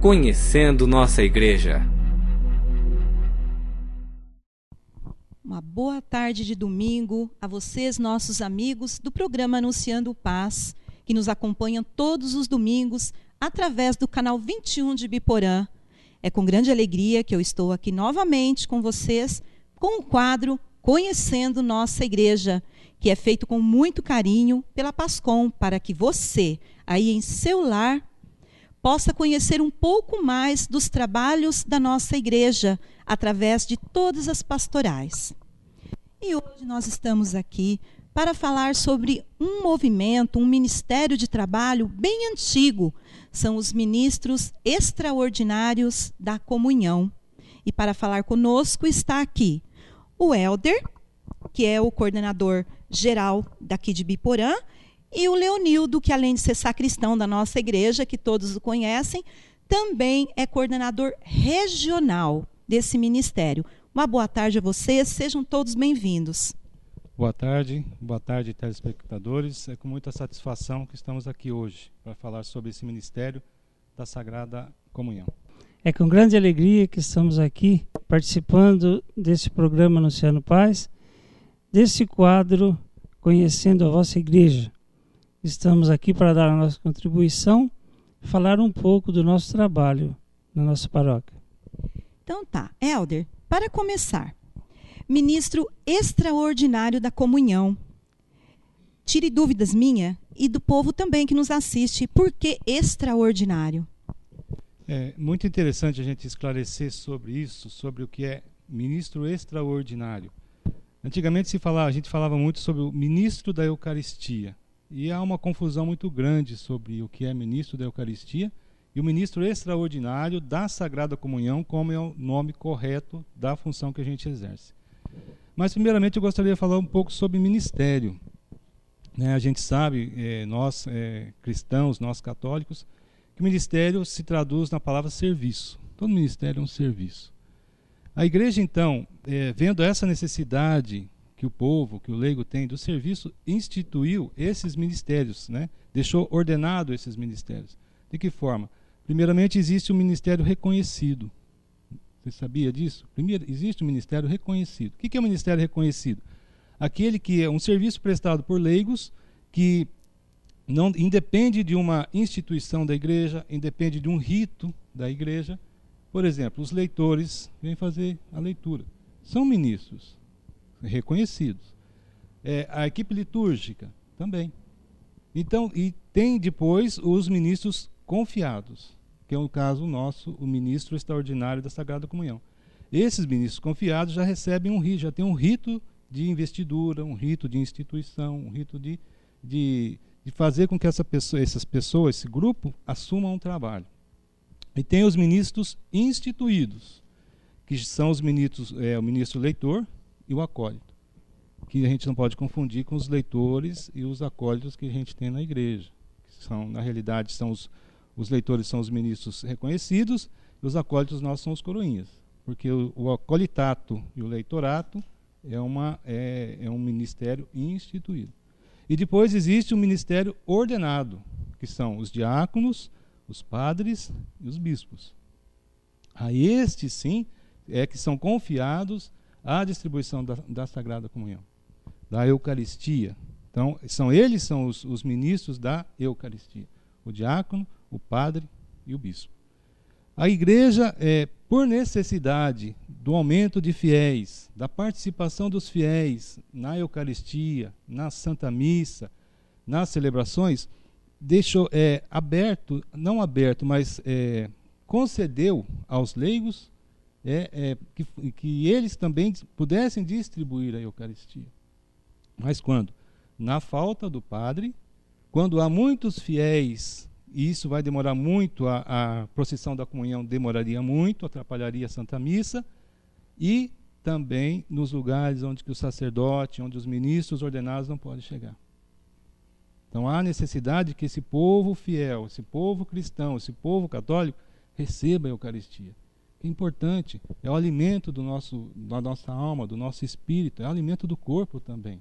Conhecendo nossa igreja. Uma boa tarde de domingo a vocês, nossos amigos do programa Anunciando Paz, que nos acompanham todos os domingos através do canal 21 de Biporã. É com grande alegria que eu estou aqui novamente com vocês com o quadro Conhecendo Nossa Igreja, que é feito com muito carinho pela Pascom, para que você, aí em seu lar, possa conhecer um pouco mais dos trabalhos da nossa igreja, através de todas as pastorais. E hoje nós estamos aqui para falar sobre um movimento, um ministério de trabalho bem antigo. São os ministros extraordinários da comunhão. E para falar conosco está aqui o Helder, que é o coordenador geral daqui de Biporã, e o Leonildo, que além de ser sacristão da nossa igreja, que todos o conhecem, também é coordenador regional desse ministério. Uma boa tarde a vocês, sejam todos bem-vindos. Boa tarde, telespectadores. É com muita satisfação que estamos aqui hoje para falar sobre esse ministério da Sagrada Comunhão. É com grande alegria que estamos aqui participando desse programa Anunciando Paz, desse quadro Conhecendo a Vossa Igreja. Estamos aqui para dar a nossa contribuição, falar um pouco do nosso trabalho na nossa paróquia. Então tá, Helder, para começar, ministro extraordinário da comunhão. Tire dúvidas minha e do povo também que nos assiste. Por que extraordinário? É muito interessante a gente esclarecer sobre isso, sobre o que é ministro extraordinário. Antigamente a gente falava muito sobre o ministro da Eucaristia. E há uma confusão muito grande sobre o que é ministro da Eucaristia e o ministro extraordinário da Sagrada Comunhão, como é o nome correto da função que a gente exerce. Mas, primeiramente, eu gostaria de falar um pouco sobre ministério. A gente sabe, nós cristãos, nós católicos, que ministério se traduz na palavra serviço. Todo ministério é um serviço. A igreja, então, vendo essa necessidade que o povo, que o leigo tem do serviço, instituiu esses ministérios, deixou ordenado esses ministérios. De que forma? Primeiramente, existe um ministério reconhecido. Você sabia disso? Primeiro, existe um ministério reconhecido. O que é um ministério reconhecido? Aquele que é um serviço prestado por leigos, que não independe de uma instituição da igreja, independe de um rito da igreja. Por exemplo, os leitores vêm fazer a leitura. São ministros reconhecidos. A equipe litúrgica também. Então, e tem depois os ministros confiados, que é o caso nosso, o ministro extraordinário da Sagrada Comunhão. Esses ministros confiados já recebem um rito, já tem um rito de investidura, um rito de instituição, um rito de fazer com que essas pessoas, esse grupo, assumam um trabalho. E tem os ministros instituídos, que são os ministros, o ministro leitor e o acólito, que a gente não pode confundir com os leitores e os acólitos que a gente tem na igreja. Que são, na realidade, os leitores são os ministros reconhecidos e os acólitos nossos são os coroinhas. Porque o acolitato e o leitorato é um ministério instituído. E depois existe um ministério ordenado, que são os diáconos, os padres e os bispos. A estes, sim, que são confiados a distribuição da Sagrada Comunhão, da Eucaristia. Então, eles são os ministros da Eucaristia, o diácono, o padre e o bispo. A igreja, por necessidade do aumento de fiéis, da participação dos fiéis na Eucaristia, na Santa Missa, nas celebrações, deixou aberto, não aberto, mas concedeu aos leigos que eles também pudessem distribuir a Eucaristia. Mas quando? Na falta do padre, quando há muitos fiéis, e isso vai demorar muito, a procissão da comunhão demoraria muito, atrapalharia a Santa Missa, e também nos lugares onde que o sacerdote, onde os ministros ordenados não podem chegar. Então há necessidade que esse povo fiel, esse povo cristão, esse povo católico, receba a Eucaristia. É importante, é o alimento da nossa alma, do nosso espírito, é o alimento do corpo também.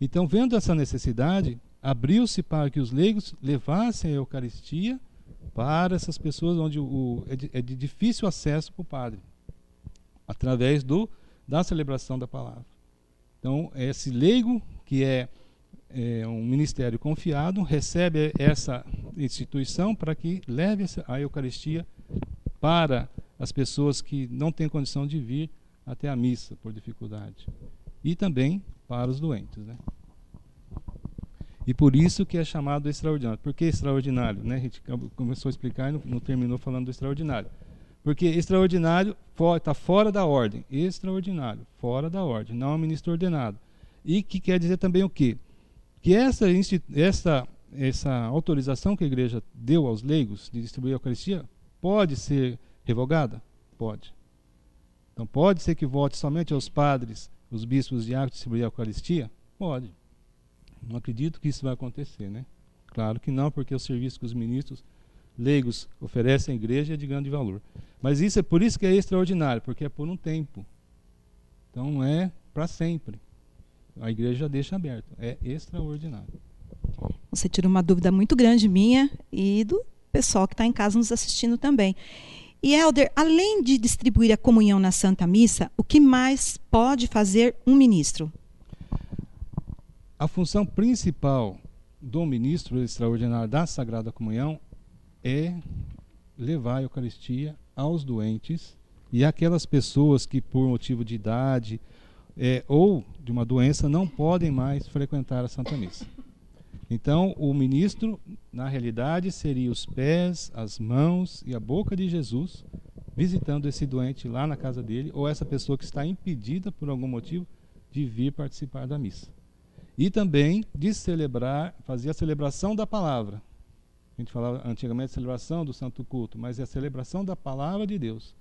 Então, vendo essa necessidade, abriu-se para que os leigos levassem a Eucaristia para essas pessoas onde é de difícil acesso para o padre, através da celebração da palavra. Então, esse leigo, que é um ministério confiado, recebe essa instituição para que leve a Eucaristia para as pessoas que não têm condição de vir até a missa por dificuldade. E também para os doentes, né? E por isso que é chamado extraordinário. Por que extraordinário? Né? A gente começou a explicar e não terminou falando do extraordinário. Porque extraordinário está fora da ordem. Extraordinário, fora da ordem, não é um ministro ordenado. E que quer dizer também o quê? Que essa autorização que a igreja deu aos leigos de distribuir a Eucaristia pode ser revogada? Pode. Então pode ser que volte somente aos padres, os bispos diáconos distribuir a Eucaristia? Pode. Não acredito que isso vai acontecer, né? Claro que não, porque o serviço que os ministros leigos oferecem à igreja é de grande valor. Mas isso é por isso que é extraordinário, porque é por um tempo. Então não é para sempre. A igreja deixa aberto. É extraordinário. Você tirou uma dúvida muito grande minha e do pessoal que está em casa nos assistindo também. E, Helder, além de distribuir a comunhão na Santa Missa, o que mais pode fazer um ministro? A função principal do ministro extraordinário da Sagrada Comunhão é levar a Eucaristia aos doentes e aquelas pessoas que, por motivo de idade ou de uma doença, não podem mais frequentar a Santa Missa. Então, o ministro, na realidade, seria os pés, as mãos e a boca de Jesus, visitando esse doente lá na casa dele, ou essa pessoa que está impedida, por algum motivo, de vir participar da missa. E também de fazer a celebração da palavra. A gente falava antigamente celebração do Santo Culto, mas é a celebração da palavra de Deus.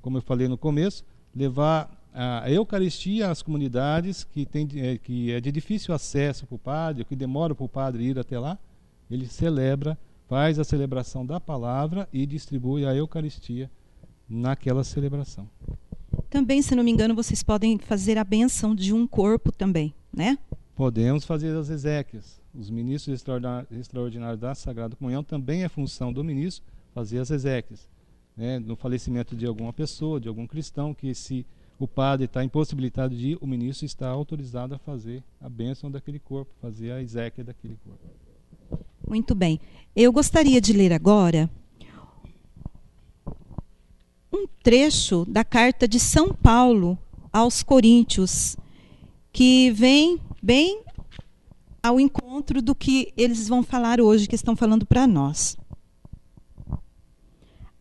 Como eu falei no começo, levar a Eucaristia às comunidades que é de difícil acesso para o padre, que demora para o padre ir até lá, ele faz a celebração da palavra e distribui a Eucaristia naquela celebração. Também, se não me engano, vocês podem fazer a bênção de um corpo também, né? Podemos fazer as exéquias. Os ministros extraordinários da Sagrada Comunhão também é função do ministro fazer as exéquias. Né? No falecimento de alguma pessoa, de algum cristão, que se o padre está impossibilitado de ir, o ministro está autorizado a fazer a bênção daquele corpo, fazer a exéquia daquele corpo. Muito bem. Eu gostaria de ler agora um trecho da carta de São Paulo aos Coríntios, que vem bem ao encontro do que eles vão falar hoje, que estão falando para nós.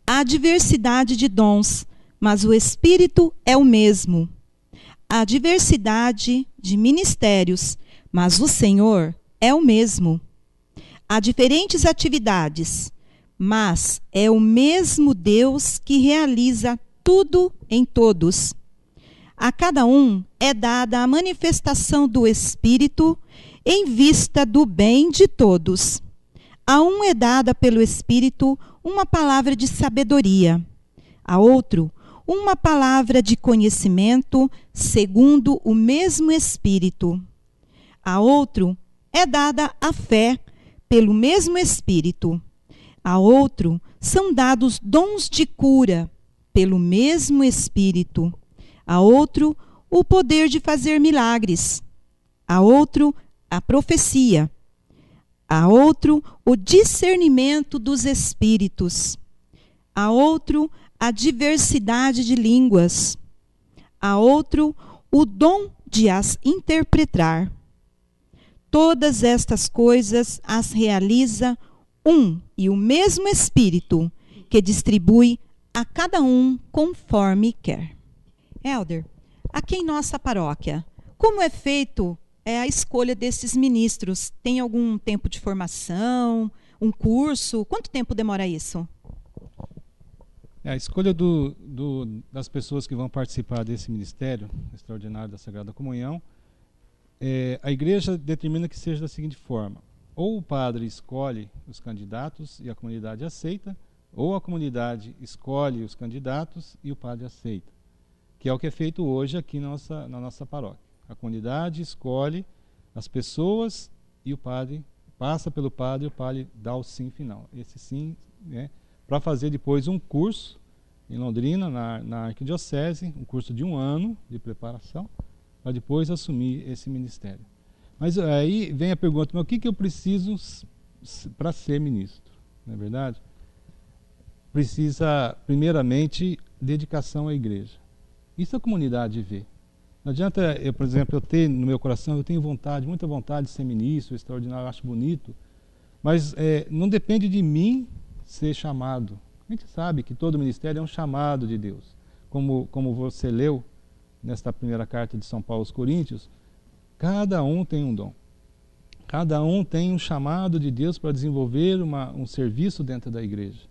Há diversidade de dons, mas o Espírito é o mesmo. Há diversidade de ministérios, mas o Senhor é o mesmo. Há diferentes atividades, mas é o mesmo Deus que realiza tudo em todos. A cada um é dada a manifestação do Espírito em vista do bem de todos. A um é dada pelo Espírito uma palavra de sabedoria, a outro uma palavra de conhecimento segundo o mesmo Espírito. A outro é dada a fé pelo mesmo Espírito. A outro são dados dons de cura pelo mesmo Espírito. A outro o poder de fazer milagres. A outro a profecia. A outro o discernimento dos espíritos. A outro a diversidade de línguas. A outro o dom de as interpretar. Todas estas coisas as realiza um e o mesmo Espírito, que distribui a cada um conforme quer. Helder, aqui em nossa paróquia, como é feito a escolha desses ministros? Tem algum tempo de formação, um curso? Quanto tempo demora isso? A escolha das pessoas que vão participar desse ministério extraordinário da Sagrada Comunhão, a igreja determina que seja da seguinte forma: ou o padre escolhe os candidatos e a comunidade aceita, ou a comunidade escolhe os candidatos e o padre aceita, que é o que é feito hoje aqui na nossa paróquia. A comunidade escolhe as pessoas e o padre passa pelo padre, o padre dá o sim final. Esse sim, né, para fazer depois um curso em Londrina, na arquidiocese, um curso de 1 ano de preparação, para depois assumir esse ministério. Mas aí vem a pergunta, mas o que eu preciso para ser ministro? Não é verdade? Precisa, primeiramente, dedicação à igreja. Isso a comunidade vê. Não adianta, por exemplo, eu ter no meu coração, eu tenho vontade, muita vontade de ser ministro, extraordinário, eu acho bonito, mas não depende de mim ser chamado. A gente sabe que todo ministério é um chamado de Deus. Como você leu nesta primeira carta de São Paulo aos Coríntios, cada um tem um dom. Cada um tem um chamado de Deus para desenvolver um serviço dentro da igreja.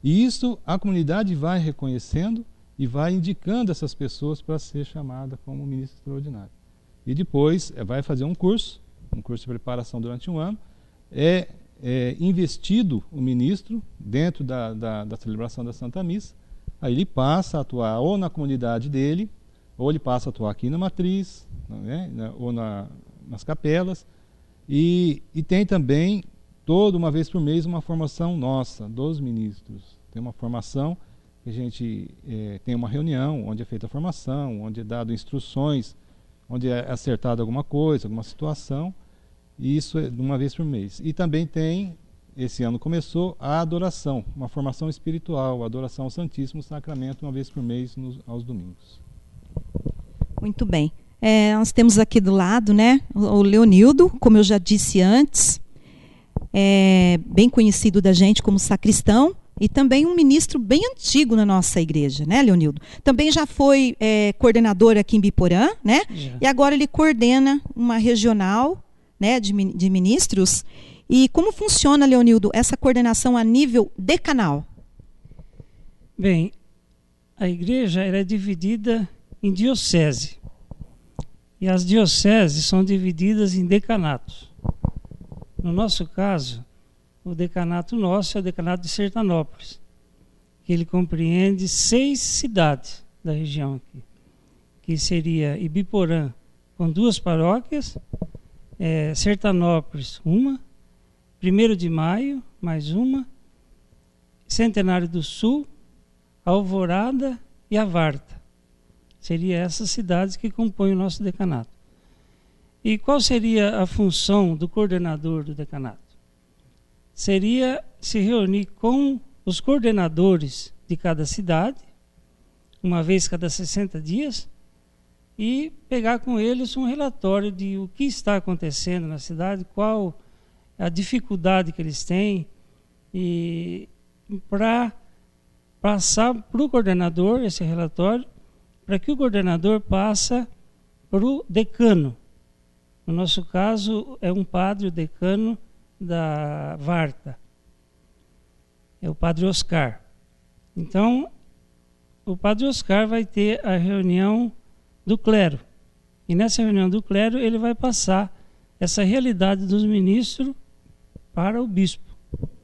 E isso a comunidade vai reconhecendo e vai indicando essas pessoas para ser chamada como ministro extraordinário. E depois vai fazer um curso de preparação durante 1 ano, é investido o ministro dentro da celebração da Santa Missa, aí ele passa a atuar ou na comunidade dele, ou ele passa a atuar aqui na matriz, né, ou nas capelas, e tem também, toda uma vez por mês, uma formação nossa, dos ministros. Tem uma formação que a gente tem uma reunião onde é feita a formação, onde é dado instruções, onde é acertada alguma coisa, alguma situação, e isso é uma vez por mês. E também tem, esse ano começou, a adoração, uma formação espiritual, a adoração ao Santíssimo Sacramento, uma vez por mês, aos domingos. Muito bem. Nós temos aqui do lado, né, o Leonildo, como eu já disse antes, bem conhecido da gente como sacristão, e também um ministro bem antigo na nossa igreja, né, Leonildo? Também já foi coordenador aqui em Biporã, né? E agora ele coordena uma regional, né, de ministros. E como funciona, Leonildo, essa coordenação a nível decanal? Bem, a igreja é dividida em diocese. E as dioceses são divididas em decanatos. No nosso caso, o decanato nosso é o decanato de Sertanópolis, que ele compreende 6 cidades da região aqui, que seria Ibiporã, com 2 paróquias, Sertanópolis, 1, 1º de Maio, mais 1, Centenário do Sul, Alvorada e Avarta. Seriam essas cidades que compõem o nosso decanato. E qual seria a função do coordenador do decanato? Seria se reunir com os coordenadores de cada cidade, uma vez cada 60 dias, e pegar com eles um relatório de o que está acontecendo na cidade, qual a dificuldade que eles têm, e para passar para o coordenador esse relatório, para que o coordenador passe para o decano. No nosso caso, é um padre, o decano da Varta. É o padre Oscar. Então, o padre Oscar vai ter a reunião do clero. E nessa reunião do clero, ele vai passar essa realidade dos ministros para o bispo,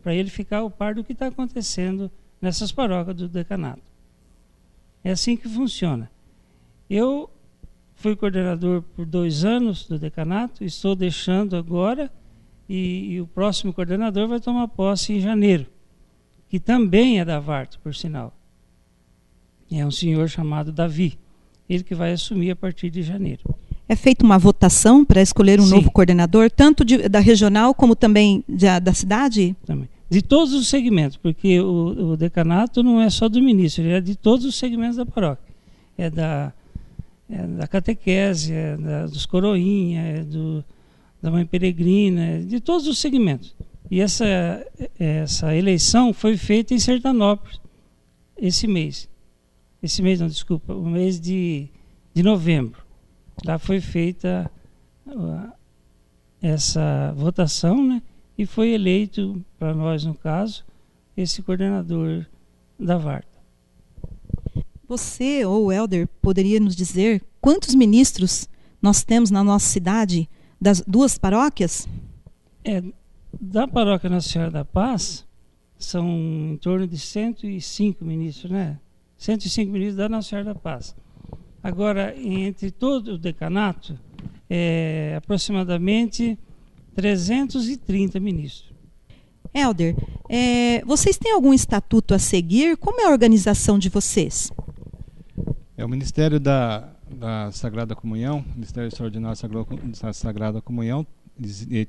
para ele ficar ao par do que está acontecendo nessas paróquias do decanato. É assim que funciona. Eu fui coordenador por 2 anos do decanato, estou deixando agora, e o próximo coordenador vai tomar posse em janeiro, que também é da Varta, por sinal. É um senhor chamado Davi, ele que vai assumir a partir de janeiro. É feita uma votação para escolher um novo coordenador, tanto da regional como também da cidade? Também. De todos os segmentos, porque o decanato não é só do ministro, ele é de todos os segmentos da paróquia. É da catequese, dos coroinhas, da mãe peregrina, de todos os segmentos. E essa eleição foi feita em Sertanópolis esse mês. O mês de novembro. Lá foi feita essa votação, né? E foi eleito, para nós no caso, esse coordenador da Varta. Você, ou o Helder, poderia nos dizer quantos ministros nós temos na nossa cidade, das 2 paróquias? Da paróquia Nossa Senhora da Paz, são em torno de 105 ministros, né? 105 ministros da Nossa Senhora da Paz. Agora, entre todo o decanato, aproximadamente 330 ministros. Elder, vocês têm algum estatuto a seguir? Como é a organização de vocês? O Ministério da Sagrada Comunhão, Ministério Extraordinário da Sagrada Comunhão,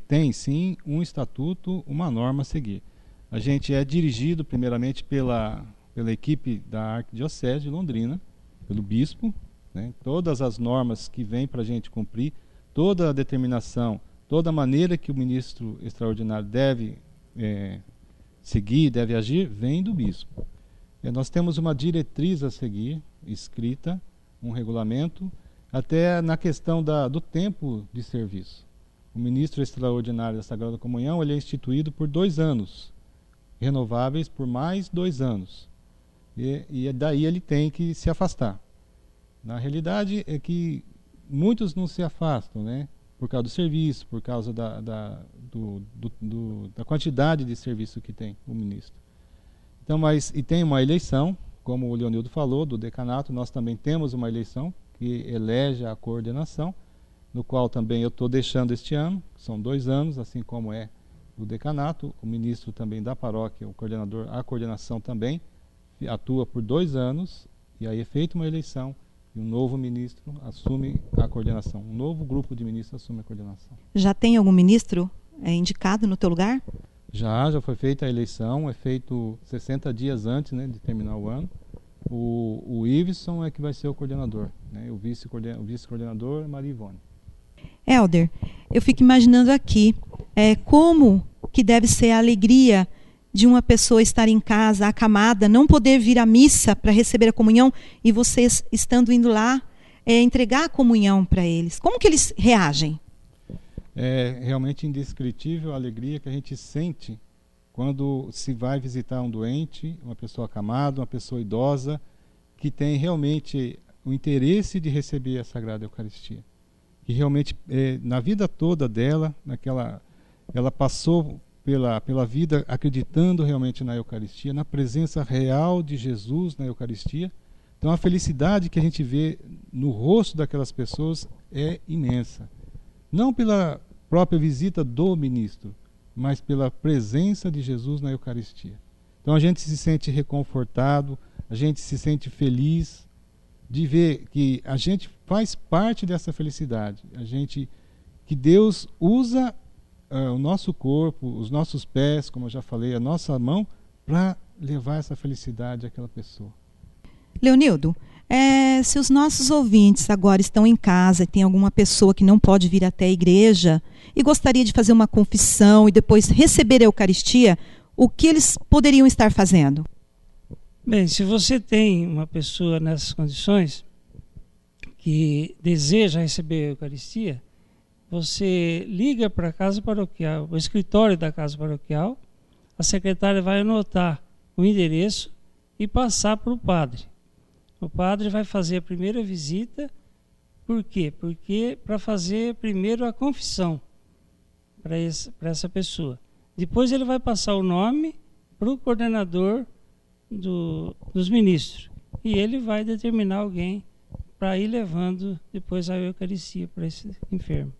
tem sim um estatuto, uma norma a seguir. A gente é dirigido primeiramente pela equipe da Arquidiocese de Londrina, pelo bispo, né? Todas as normas que vêm para a gente cumprir, toda a determinação, toda a maneira que o ministro extraordinário deve seguir, deve agir, vem do bispo. Nós temos uma diretriz a seguir, escrita, um regulamento, até na questão do tempo de serviço. O ministro extraordinário da Sagrada Comunhão, ele é instituído por 2 anos, renováveis por mais 2 anos. E daí ele tem que se afastar. Na realidade é que muitos não se afastam, né? Por causa do serviço, por causa da quantidade de serviço que tem o ministro. Então, e tem uma eleição, como o Leonildo falou, do decanato. Nós também temos uma eleição que elege a coordenação, no qual também eu estou deixando este ano, são 2 anos, assim como é o decanato. O ministro também da paróquia, o coordenador, a coordenação também atua por 2 anos, e aí é feita uma eleição e um novo ministro assume a coordenação. Um novo grupo de ministros assume a coordenação. Já tem algum ministro indicado no teu lugar? Já foi feita a eleição, é feito 60 dias antes, né, de terminar o ano. O Iveson é que vai ser o coordenador, né? O vice-coordenador é Maria Ivone. Elder, eu fico imaginando aqui como que deve ser a alegria de uma pessoa estar em casa, acamada, não poder vir à missa para receber a comunhão e vocês estando indo lá entregar a comunhão para eles. Como que eles reagem? É realmente indescritível a alegria que a gente sente quando se vai visitar um doente, uma pessoa acamada, uma pessoa idosa, que tem realmente o interesse de receber a Sagrada Eucaristia. Que realmente, na vida toda dela, ela passou pela vida acreditando realmente na Eucaristia, na presença real de Jesus na Eucaristia. Então a felicidade que a gente vê no rosto daquelas pessoas é imensa. Não pela própria visita do ministro, mas pela presença de Jesus na Eucaristia. Então a gente se sente reconfortado, a gente se sente feliz de ver que a gente faz parte dessa felicidade. Que Deus usa o nosso corpo, os nossos pés, como eu já falei, a nossa mão, para levar essa felicidade àquela pessoa. Leonildo, se os nossos ouvintes agora estão em casa e tem alguma pessoa que não pode vir até a igreja e gostaria de fazer uma confissão e depois receber a Eucaristia, o que eles poderiam estar fazendo? Bem, se você tem uma pessoa nessas condições que deseja receber a Eucaristia, você liga para a casa paroquial, o escritório da casa paroquial, a secretária vai anotar o endereço e passar para o padre. O padre vai fazer a primeira visita. Por quê? Porque para fazer primeiro a confissão para essa pessoa. Depois ele vai passar o nome para o coordenador dos ministros. E ele vai determinar alguém para ir levando depois a Eucaristia para esse enfermo.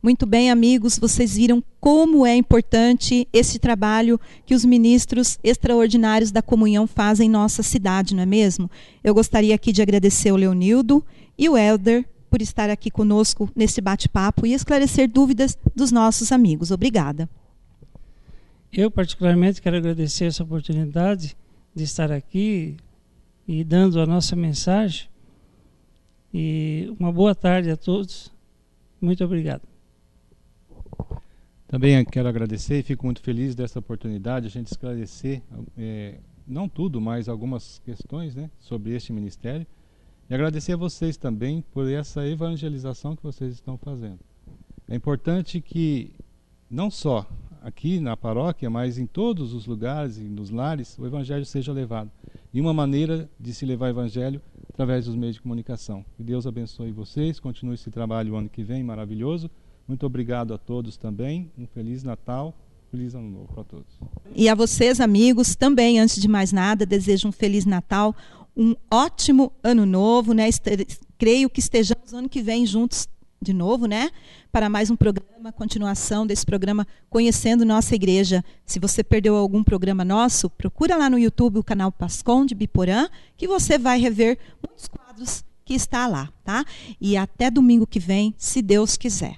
Muito bem, amigos, vocês viram como é importante esse trabalho que os ministros extraordinários da comunhão fazem em nossa cidade, não é mesmo? Eu gostaria aqui de agradecer o Leonildo e o Elder por estar aqui conosco nesse bate-papo e esclarecer dúvidas dos nossos amigos. Obrigada. Eu, particularmente, quero agradecer essa oportunidade de estar aqui e dando a nossa mensagem. E uma boa tarde a todos. Muito obrigado. Também quero agradecer e fico muito feliz dessa oportunidade, a gente esclarecer, não tudo, mas algumas questões, né, sobre este ministério. E agradecer a vocês também por essa evangelização que vocês estão fazendo. É importante que, não só aqui na paróquia, mas em todos os lugares e nos lares, o evangelho seja levado. E uma maneira de se levar o evangelho através dos meios de comunicação. Que Deus abençoe vocês, continue esse trabalho o ano que vem, maravilhoso. Muito obrigado a todos também. Um Feliz Natal, Feliz Ano Novo para todos. E a vocês, amigos, também, antes de mais nada, desejo um Feliz Natal, um ótimo Ano Novo, né? Creio que estejamos ano que vem juntos de novo, né? Para mais um programa, continuação desse programa Conhecendo Nossa Igreja. Se você perdeu algum programa nosso, procura lá no YouTube o canal Pascom de Biporã, que você vai rever muitos quadros que está lá, tá? E até domingo que vem, se Deus quiser.